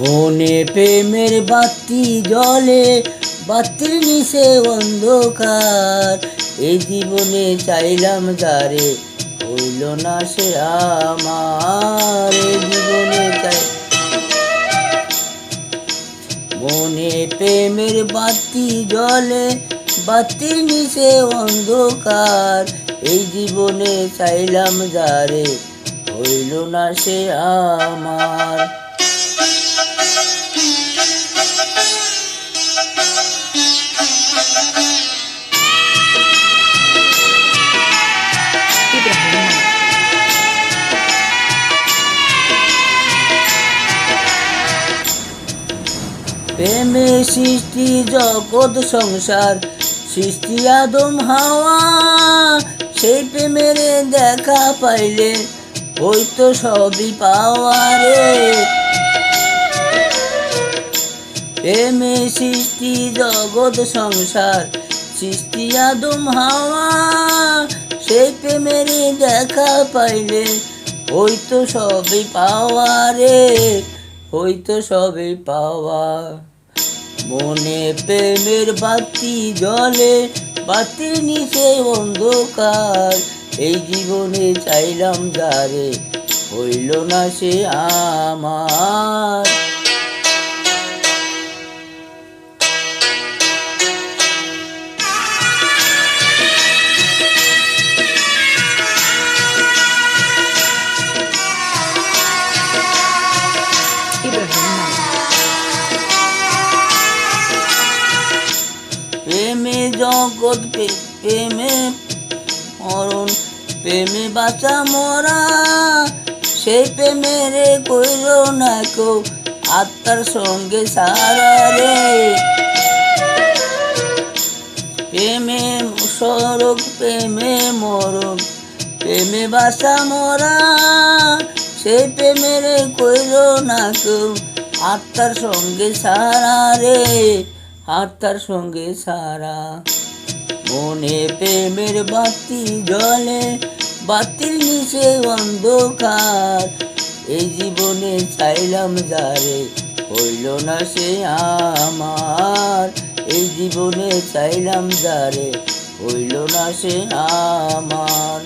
মনে প্রেমের বাতি জ্বলে, বাতির নিচে অন্ধকার। এই জীবনে চাইলাম যারে, হইল না সে আমার। এই জীবনে মনে প্রেমের বাতি জ্বলে, বাতির নিচে অন্ধকার। এই জীবনে চাইলাম যারে, হইল না সে আমার। প্রেমে সৃষ্টি জগৎ সংসার, সৃষ্টি আদম হাওয়া। সেই প্রেমের দেখা পাইলে হইতো সবই পাওয়া রে। প্রেমে সৃষ্টি জগৎ সংসার, সৃষ্টি আদম হাওয়া। সেই প্রেমের দেখা পাইলে হইতো সবই পাওয়া রে, হইতো সবই পাওয়া। মনে প্রেমের বাতি জ্বলে, বাতির নিচে অন্ধকার। এই জীবনে চাইলাম যারে, হইল না সে আমার। প্রেমে জগৎ, প্রেমে মরণ, প্রেমে বাঁচা মরা। সেই প্রেমের কইল না কেউ আত্মার সঙ্গে সারা রে। প্রেমে সড়ক, প্রেমে মরণ, প্রেমে বাঁচা মরা। সেই প্রেমের কইল না কেউ আত্মার সঙ্গে সারা রে, আত্মার সঙ্গে সারা। মনে প্রেমের বাতি জ্বলে, বাতির নিচে অন্ধকার। এই জীবনে চাইলাম যারে, হইল না সে আমার। এই জীবনে চাইলাম যারে, হইল না সে আমার।